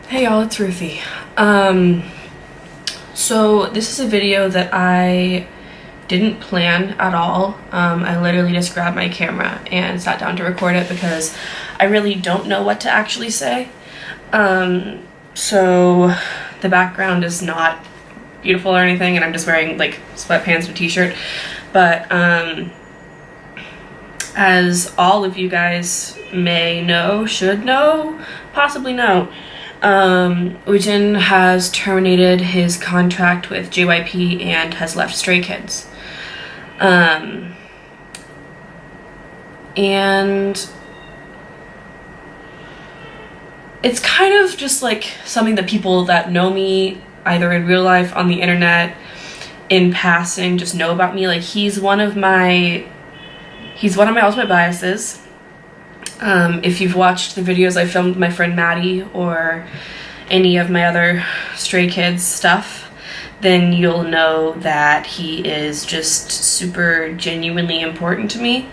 Hey y'all, it's Ruthie. So this is a video that I didn't plan at all. I literally just grabbed my camera and sat down to record it because I really don't know what to actually say. So the background is not beautiful or anything, and I'm just wearing like sweatpants and a t-shirt. But as all of you guys may know, should know, possibly know, woojin has terminated his contract with JYP and has left Stray Kids. And it's kind of just like something that people that know me either in real life, on the internet, in passing, just know about me. Like, he's one of my ultimate biases. If you've watched the videos I filmed with my friend Maddie or any of my other Stray Kids stuff, then you'll know that he is just super genuinely important to me.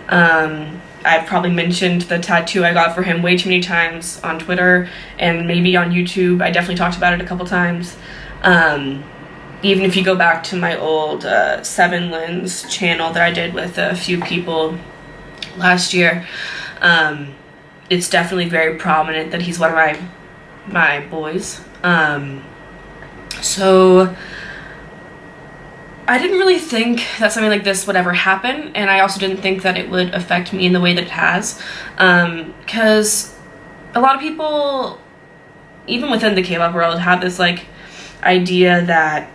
I've probably mentioned the tattoo I got for him way too many times on Twitter and maybe on YouTube. I definitely talked about it a couple times. Even if you go back to my old 7 Lens channel that I did with a few people last year, it's definitely very prominent that he's one of my boys. So I didn't really think that something like this would ever happen, and I also didn't think that it would affect me in the way that it has, because a lot of people, even within the K-pop world, have this like idea that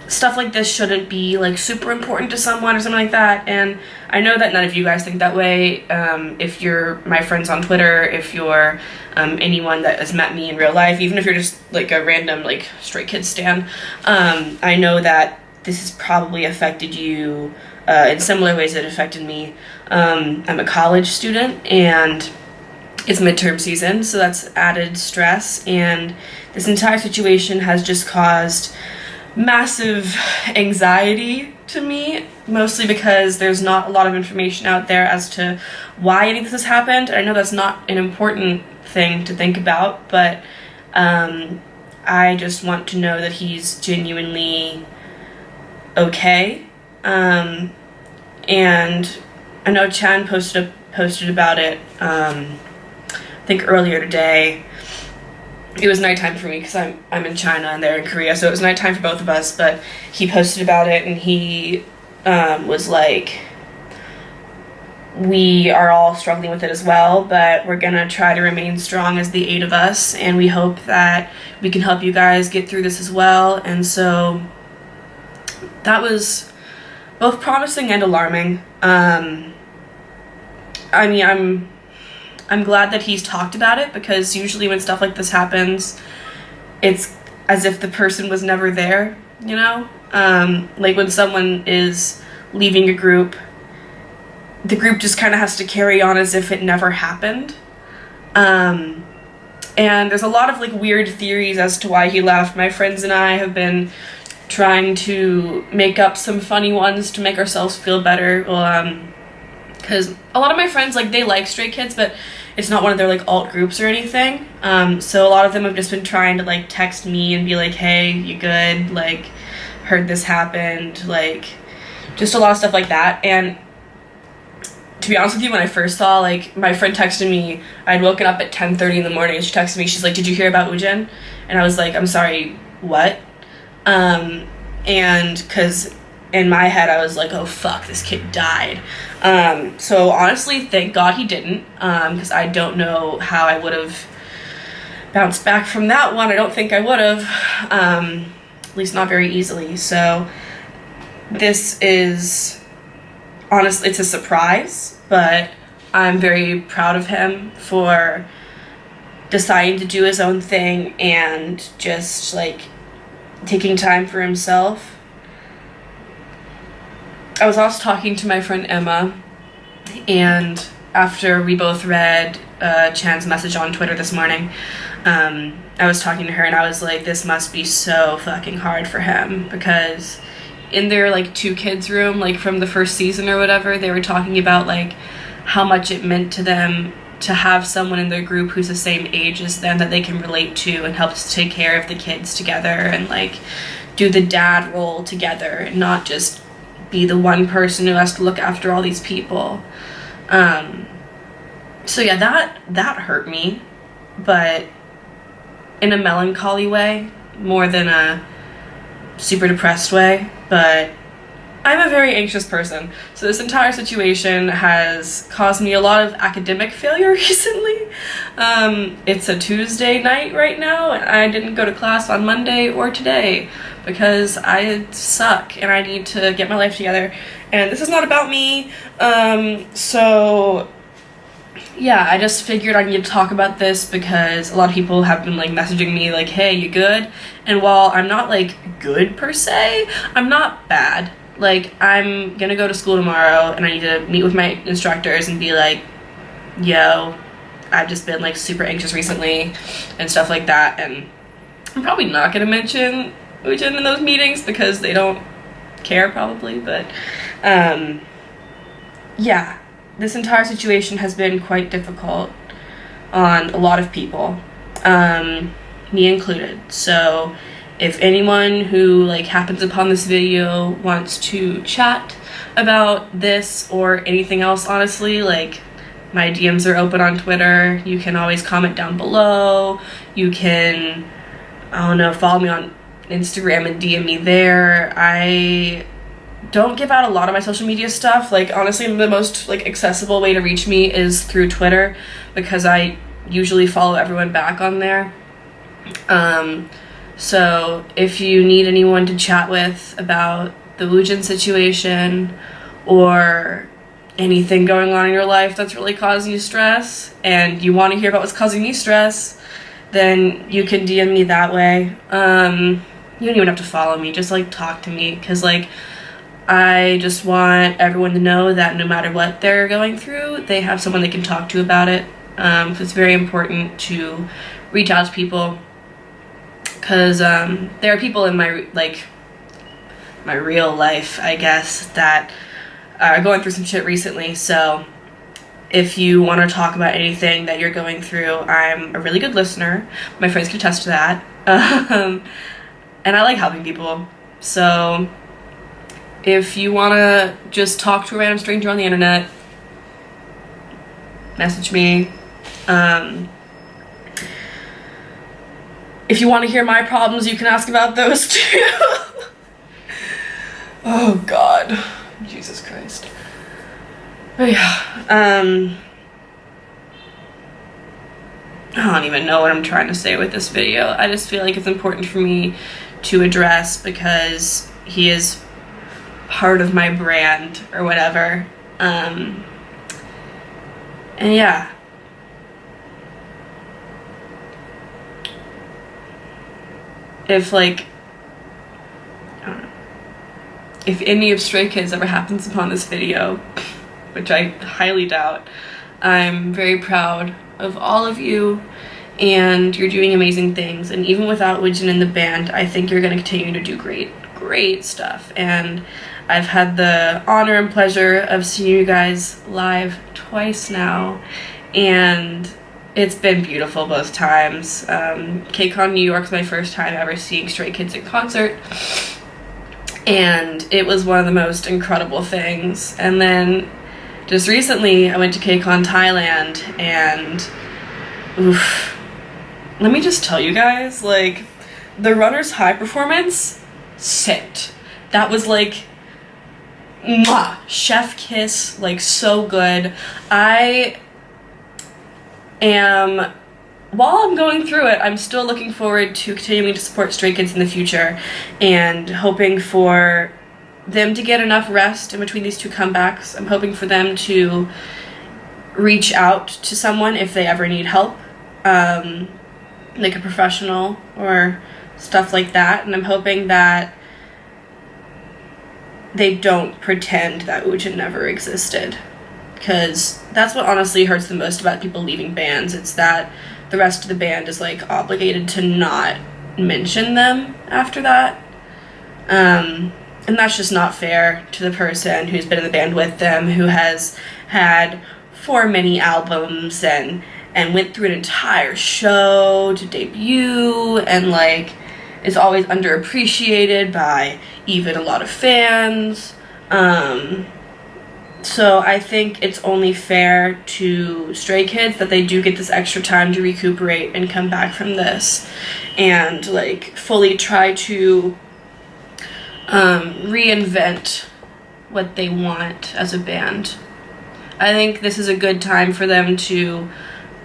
stuff like this shouldn't be like super important to someone or something like that. And I know that none of you guys think that way. If you're my friends on Twitter, if you're anyone that has met me in real life, even if you're just like a random like Stray Kids stan, I know that this has probably affected you in similar ways that it affected me. I'm a college student and it's midterm season, so that's added stress, and this entire situation has just caused massive anxiety to me, mostly because there's not a lot of information out there as to why any of this has happened. I know that's not an important thing to think about, but I just want to know that he's genuinely okay. And I know Chan posted about it I think earlier today. It was nighttime for me because I'm in China and they're in Korea, so it was nighttime for both of us, but he posted about it and he was like, we are all struggling with it as well, but we're gonna try to remain strong as the 8 of us, and we hope that we can help you guys get through this as well. And so that was both promising and alarming. I mean, I'm glad that he's talked about it, because usually when stuff like this happens, it's as if the person was never there, you know? Like when someone is leaving a group, the group just kind of has to carry on as if it never happened. And there's a lot of like weird theories as to why he left. My friends and I have been trying to make up some funny ones to make ourselves feel better. Because a lot of my friends, like, they like Stray Kids, but it's not one of their like alt groups or anything. So a lot of them have just been trying to like text me and be like, hey, you good? Like, heard this happened. Like, just a lot of stuff like that. And to be honest with you, when I first saw, like, my friend texted me, I'd woken up at 10:30 in the morning and she texted me, she's like, did you hear about woojin? And I was like, I'm sorry, what? And because in my head I was like, oh fuck, this kid died. So honestly, thank God he didn't, because I don't know how I would have bounced back from that one. I don't think I would have, at least not very easily. So this is, honestly, it's a surprise, but I'm very proud of him for deciding to do his own thing and just like taking time for himself. I was also talking to my friend Emma, and after we both read Chan's message on Twitter this morning, I was talking to her and I was like, this must be so fucking hard for him, because in their like 2 kids room, like from the first season or whatever, they were talking about like how much it meant to them to have someone in their group who's the same age as them that they can relate to and helps take care of the kids together and like do the dad role together and not just be the one person who has to look after all these people. So yeah, that hurt me, but in a melancholy way more than a super depressed way. But I'm a very anxious person, so this entire situation has caused me a lot of academic failure recently. It's a Tuesday night right now, and I didn't go to class on Monday or today because I suck and I need to get my life together. And this is not about me, so yeah, I just figured I need to talk about this because a lot of people have been like messaging me like, hey, you good? And while I'm not like good per se, I'm not bad. Like, I'm gonna go to school tomorrow and I need to meet with my instructors and be like, yo, I've just been like super anxious recently and stuff like that. And I'm probably not gonna mention woojin in those meetings because they don't care probably, but yeah, this entire situation has been quite difficult on a lot of people, me included. So if anyone who like happens upon this video wants to chat about this or anything else, honestly, like my DMs are open on Twitter. You can always comment down below. You can, I don't know, follow me on Instagram and DM me there. I don't give out a lot of my social media stuff. Like, honestly, the most like accessible way to reach me is through Twitter because I usually follow everyone back on there. So if you need anyone to chat with about the woojin situation or anything going on in your life that's really causing you stress and you want to hear about what's causing me stress, then you can DM me that way. You don't even have to follow me, just like talk to me, because like I just want everyone to know that no matter what they're going through, they have someone they can talk to about it. So it's very important to reach out to people because there are people in my my real life, I guess, that are going through some shit recently. So if you want to talk about anything that you're going through, I'm a really good listener. My friends can attest to that. And I like helping people. So if you want to just talk to a random stranger on the internet, message me. If you want to hear my problems, you can ask about those too. Oh God, Jesus Christ. Oh yeah, I don't even know what I'm trying to say with this video. I just feel like it's important for me to address because he is part of my brand or whatever. And yeah. If like, I don't know, if any of Stray Kids ever happens upon this video, which I highly doubt, I'm very proud of all of you and you're doing amazing things. And even without woojin in the band, I think you're going to continue to do great stuff. And I've had the honor and pleasure of seeing you guys live twice now, and it's been beautiful both times. KCON New York's my first time ever seeing Stray Kids in concert, and it was one of the most incredible things. And then just recently I went to KCON Thailand, and oof, let me just tell you guys, like, the runner's high performance, sicked. That was like, mwah, chef kiss, like so good. While I'm going through it, I'm still looking forward to continuing to support Stray Kids in the future and hoping for them to get enough rest in between these two comebacks. I'm hoping for them to reach out to someone if they ever need help, like a professional or stuff like that. And I'm hoping that they don't pretend that woojin never existed, because that's what honestly hurts the most about people leaving bands. It's that the rest of the band is like obligated to not mention them after that, and that's just not fair to the person who's been in the band with them, who has had 4 mini albums and went through an entire show to debut, and like is always underappreciated by even a lot of fans. So I think it's only fair to Stray Kids that they do get this extra time to recuperate and come back from this and like fully try to reinvent what they want as a band. I think this is a good time for them to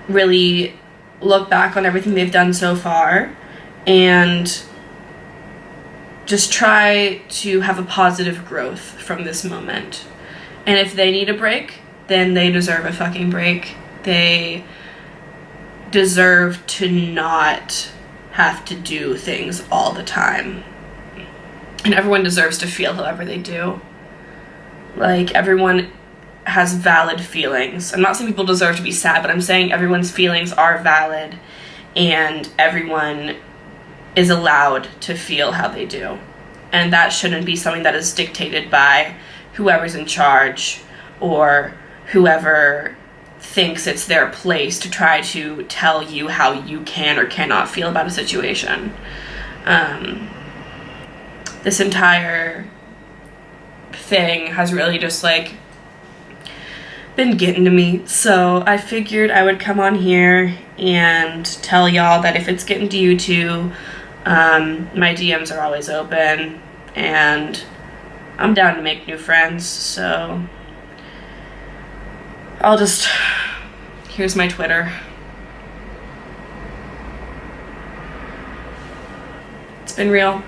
really look back on everything they've done so far and just try to have a positive growth from this moment. And if they need a break, then they deserve a fucking break. They deserve to not have to do things all the time. And everyone deserves to feel however they do. Like, everyone has valid feelings. I'm not saying people deserve to be sad, but I'm saying everyone's feelings are valid and everyone is allowed to feel how they do. And that shouldn't be something that is dictated by whoever's in charge or whoever thinks it's their place to try to tell you how you can or cannot feel about a situation. This entire thing has really just like been getting to me, so I figured I would come on here and tell y'all that if it's getting to you too, my DMs are always open and I'm down to make new friends, so here's my Twitter. It's been real.